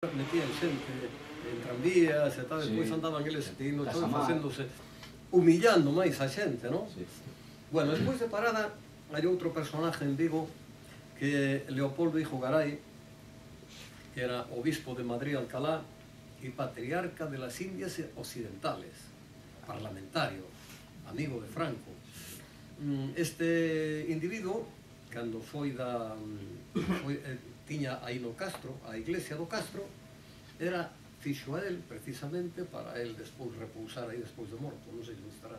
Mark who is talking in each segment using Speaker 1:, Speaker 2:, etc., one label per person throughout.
Speaker 1: metían xente en tranvías e tal, despois andaban eles tindo todo facéndose, humillando máis a xente, non? Bueno, despois de parada, hai outro personaje en Vigo que Leopoldo Hijo Garay, que era obispo de Madrid Alcalá e patriarca de las Indias Occidentales, parlamentario, amigo de Franco. Este individuo, cando foi da... tiña aí no Castro, a iglesia do Castro, era fixo a él precisamente para él despois repousar aí despois de morto, non sei se estará.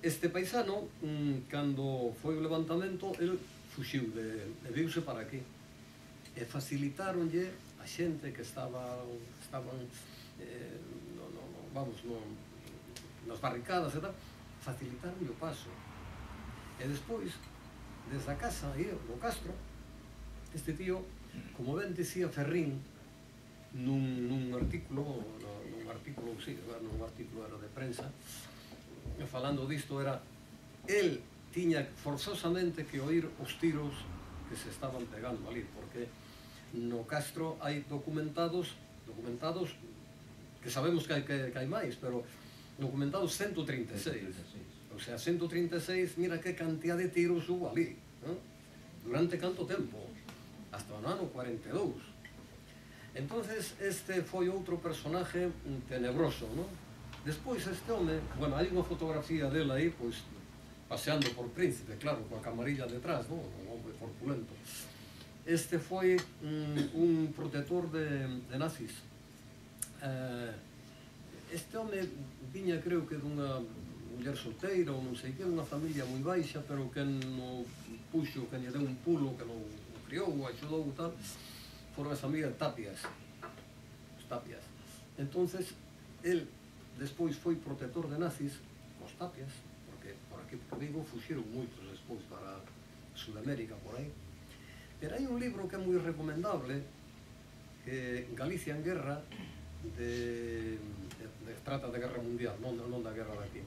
Speaker 1: Este paisano, cando foi o levantamento, el fuxiu e viuse para aquí. E facilitaronlle a xente que estaban nas barricadas e tal, facilitaronlle o paso. E despois, desde a casa aí, no Castro, este tío, como ben dicía Ferrín, nun artículo era de prensa, falando disto, era, el tiña forzosamente que oír os tiros que se estaban pegando ali, porque no Castro hai documentados, que sabemos que hai máis, pero documentados 136. O sea, 136, mira que cantidad de tiros hubo ali, durante canto tempo, hasta o ano 42. Entonces, este foi outro personaje tenebroso, non? Despois, este home, bueno, hai unha fotografía dele aí, pois, paseando por Príncipe, claro, coa camarilla detrás, non? Un hombre corpulento. Este foi un protector de nazis. Este home viña, creo que, dunha muller solteira, ou non sei que, unha familia moi baixa, pero que non puxo, que lle deu un pulo, que non criou, axudou e tal, foron as familias Tapias. Os Tapias. Entonces, el despois foi protector de nazis, os Tapias, porque por aquí por Vigo fuxiron moitos despois para Sudamérica, por aí. Pero hai un libro que é moi recomendable, que Galicia en Guerra, trata de guerra mundial, non da guerra de aquí,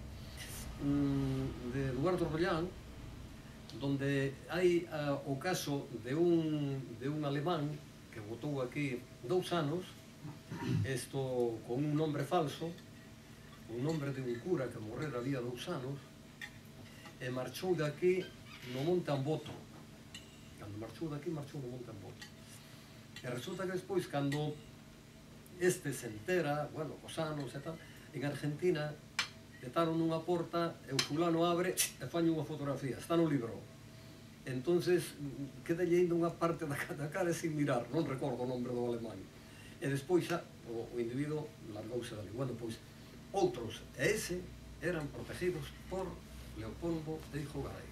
Speaker 1: de Eduardo Rollán, donde hai o caso de un alemán que botou aquí 2 anos, isto con un nombre falso, un nombre de un cura que morrera había 2 anos, e marchou de aquí no Monte Amboto. Cando marchou de aquí, marchou no Monte Amboto. E resulta que despois, cando este se entera, bueno, cos anos e tal, en Argentina, petaron nunha porta, e o fulano abre e faño unha fotografía, está no libro. Entonces, queda ainda unha parte da cara sin mirar, non recordo o nombre do alemán. E despois xa, o individuo largouse dali. Bueno, pois, outros, e ese, eran protegidos por Leopoldo Hijo Garay.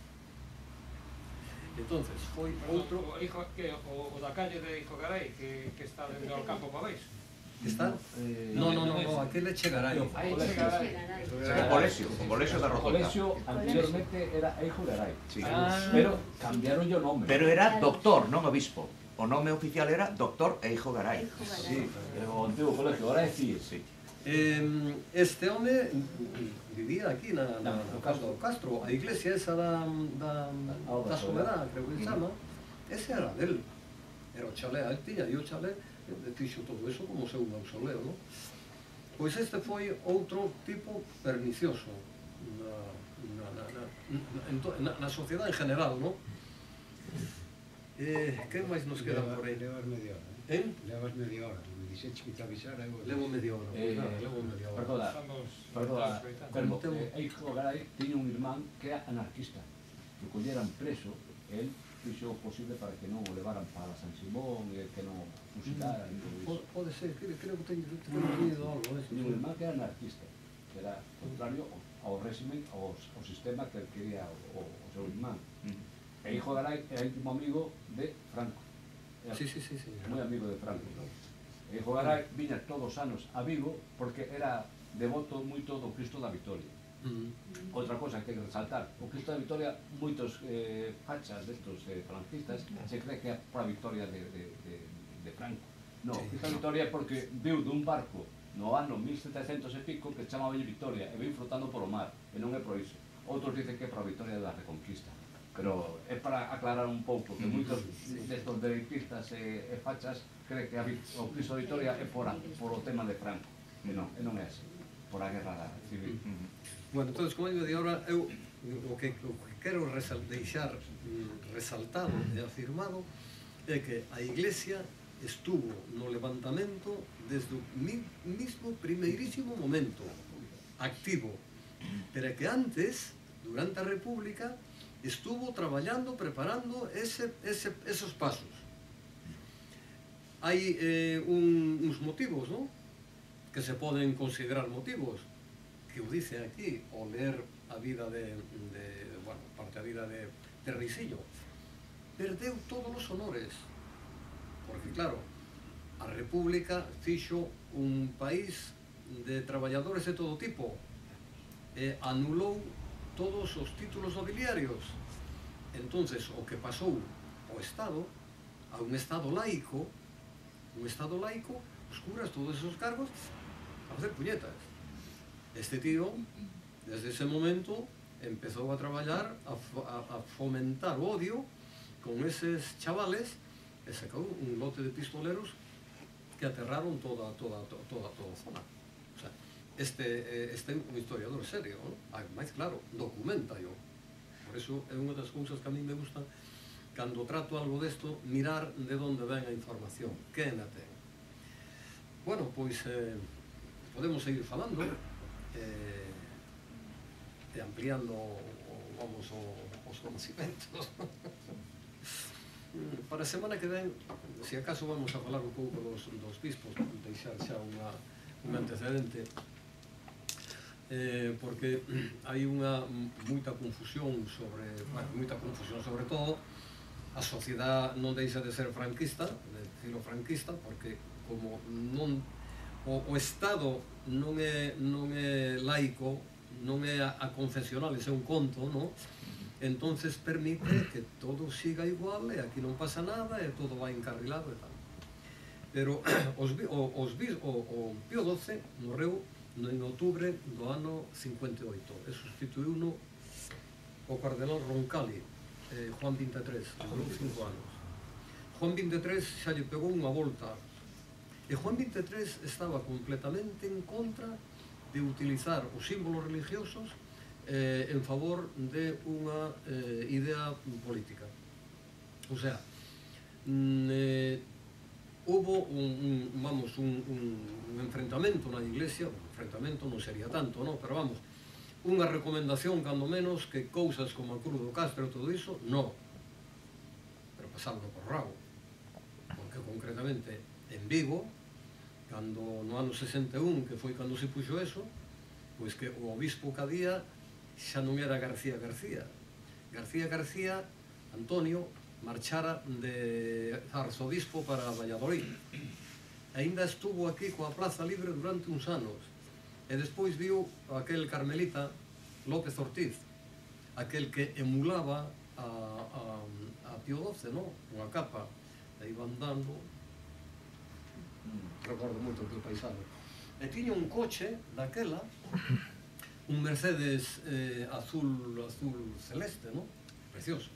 Speaker 1: Entonces, foi outro...
Speaker 2: O da calle de Hijo Garay, que está dentro do campo para baixo.
Speaker 1: Está? No, aquel é Chegaray.
Speaker 3: O colexio da Rotota. O colexio anteriormente era Hijo Garay, pero cambiaron o nome.
Speaker 4: Pero era doctor, non obispo. O nome oficial era Doctor Hijo Garay.
Speaker 3: Sí, o antigo colexio, ahora é CIE.
Speaker 1: Este home vivía aquí no Castro, a iglesia esa da Soledad, creo que se chama, ese era del, era o chalé, el tiña e o chalé, fixo todo eso como seu mausoleo, non? Pois este foi outro tipo pernicioso na sociedade en general, non? Que máis nos queda por aí?
Speaker 5: Levas media hora. Levas media hora. Me dixeche que te avisara.
Speaker 1: Levo media hora.
Speaker 3: Perdona, Hijo Garay tiña un irmán que era anarquista. Que colleran preso, el fixo o posible para que non o levaran para San Simón e que non fusilaran.
Speaker 1: Pode ser, creo que teño leído algo.
Speaker 3: Tiña un irmán que era anarquista, que era contrario ao régimen, ao sistema que quería o seu irmán. E Hijo Garay era íntimo amigo de Franco.
Speaker 1: Sí.
Speaker 3: Moi amigo de Franco. E Hijo Garay viña todos os anos a Vigo porque era devoto moito do Cristo da Victoria. Outra cosa que hai que resaltar, o Cristo da Victoria, moitos fachas destos franquistas se cree que é por a victoria de Franco. Non, o Cristo da Victoria é porque viu dun barco no ano 1700 e pico que chamaba Victoria e veu flotando polo mar, e non é por iso. Outros dicen que é por a victoria da Reconquista. Pero é para aclarar un pouco que moitos destos dereitistas e fachas creen que o Cristo de Vitoria é por o tema de Franco. E non é así, por a guerra civil.
Speaker 1: Bueno, entón, como digo, de ahora, eu o que quero deixar resaltado e afirmado é que a Iglesia estuvo no levantamento desde o mismo primeirísimo momento, activo, pero que antes, durante a República, estuvo traballando, preparando esos pasos. Hai uns motivos, non? Que se poden considerar motivos, que o dice aquí, o ler a vida bueno, parte a vida de Risillo. Perdeu todos os honores, porque claro, a República fixo un país de traballadores de todo tipo, e anulou todos os títulos nobiliarios. Entonces, o que pasou ao Estado, a un Estado laico, os curas todos esos cargos a facer puñetas. Este tío, desde ese momento, empezou a traballar, a fomentar o odio con eses chavales, e sacou un lote de pistoleros que aterraron toda a zona. O sea, este é un historiador serio, non? Mais claro, documenta yo. Por iso é unha das cousas que a mí me gusta, cando trato algo desto, mirar de onde ven a información, que na ten. Bueno, pois podemos seguir falando e ampliando os conhecimentos. Para a semana que ven, se acaso vamos a falar un pouco dos bispos, deixar xa un antecedente, porque hai moita confusión sobre todo. A sociedade non deixa de ser franquista, de filofranquista, porque como o Estado non é laico, non é aconfesional, é un conto, non? Entonces permite que todo siga igual e aquí non pasa nada e todo vai encarrilado e tal. Pero o Pío XII morreu en outubro do ano 58 e sustituiu-no o cardenal Roncalli, Juan XXIII, durou 5 anos. Juan XXIII xa lle pegou unha volta e Juan XXIII estaba completamente en contra de utilizar os símbolos religiosos en favor de unha idea política. O sea, hubo un enfrentamento na Iglesia, un enfrentamento non sería tanto, no? Pero vamos, unha recomendación, cando menos, que cousas como a Cruz do Castro e todo iso, non. Pero pasando por rabo. Porque concretamente en Vigo, cando no ano 61, que foi cando se puxo eso, pois que o obispo que había xa non era García Antonio marchara de arzobispo para Valladolid. Ainda estuvo aquí coa Plaza Libre durante uns anos e despois viu aquel carmelita López Ortiz, aquel que emulaba a Pío XII, non? Unha capa, e iba andando, recordo moito aquel paisano, e tiña un coche daquela, un Mercedes azul celeste, non? Precioso.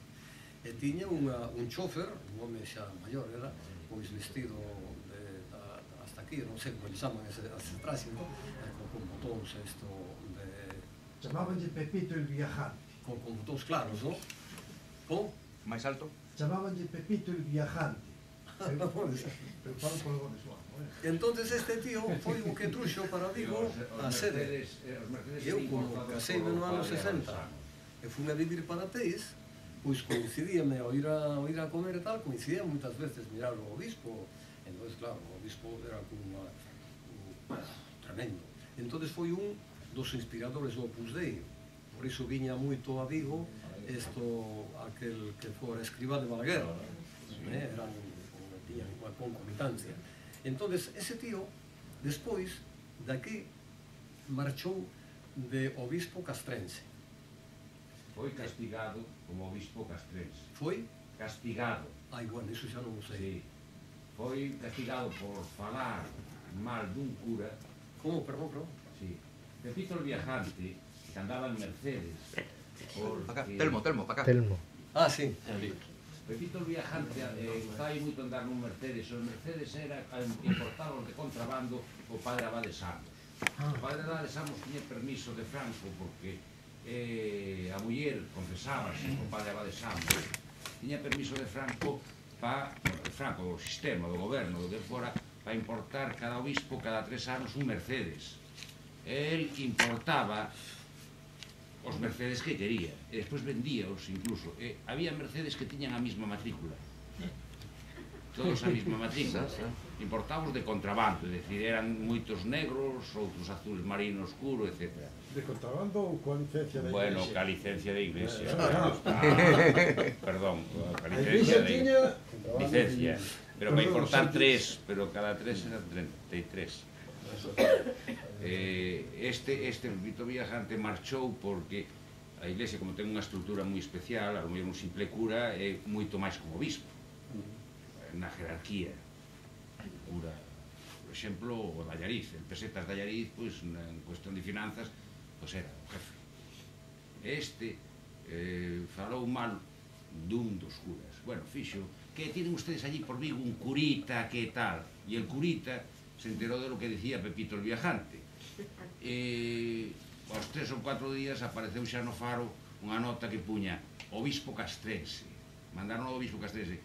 Speaker 1: E tiña un chofer, un home xa maior era, pois vestido hasta aquí, non sei como lle chaman ese traxe, non? Con botóns isto de...
Speaker 6: Chamábanlle Pepito el Viajante.
Speaker 1: Con botóns claros, non? Con?
Speaker 4: Máis alto?
Speaker 6: Chamábanlle Pepito el Viajante. Pero falo polo bone suave.
Speaker 1: Entonces este tío foi o que truxo para Vigo a sede. E eu, como casei no ano 60 e fui a vivir para Teis, pois coincidíame ao ir a comer e tal, coincidía moitas veces mirar o obispo. Entón, claro, o obispo era como tremendo. Entón foi un dos inspiradores do Opus Dei. Por iso viña moito a Vigo aquel que fora escriba de Balaguer. Tiñan unha concomitancia. Entón, ese tío, despois, daqui, marchou de obispo castrense.
Speaker 3: Foi castigado como obispo castrense.
Speaker 1: Foi?
Speaker 3: Castigado.
Speaker 1: Ai, bueno, iso xa non o sei.
Speaker 3: Sí. Foi castigado por falar mal dun cura.
Speaker 1: Como? Perdón?
Speaker 3: Sí. Pepito el Viajante, que andaba en Mercedes.
Speaker 4: Acá, Telmo, para acá.
Speaker 6: Telmo.
Speaker 1: Ah, sí.
Speaker 3: Pepito el Viajante fai moito andar nun Mercedes. O Mercedes era importados de contrabando o padre Abade Samos. O padre Abade Samos tiña permiso de Franco porque a muller confesábase o padre Abade Samos. Tiña permiso de Franco o sistema do goberno do que fora para importar cada obispo cada 3 anos un Mercedes. El importaba os Mercedes que quería, e despois vendíaos incluso. Había Mercedes que tiñan a mesma matrícula, todos a mesma matrícula, importados de contrabando, é dicir, eran moitos negros, outros azules marino oscuro, etc.
Speaker 6: De contrabando ou coa licencia da Iglesia?
Speaker 3: Bueno, ca licencia de Iglesia. Perdón, ca
Speaker 6: A Iglesia tiña
Speaker 3: licencia, pero para importar 3, pero cada 3 eran 33. Este Pepito Viajante marchou porque a Iglesia, como ten unha estrutura moi especial, a lo mellor un simple cura é moito máis como obispo na jerarquía. Cura, por exemplo, o Dallariz, el Pesetas Dallariz, pois, en cuestión de finanzas, pois era o jefe. Este falou mal dun dos curas. Bueno, fixo, que tienen ustedes allí por Vigo un curita, que tal? E el curita se enteró de lo que decía Pepito el Viajante. Aos 3 ou 4 días apareceu xa no Faro unha nota que puña obispo castrense. Mandaron ao obispo castrense.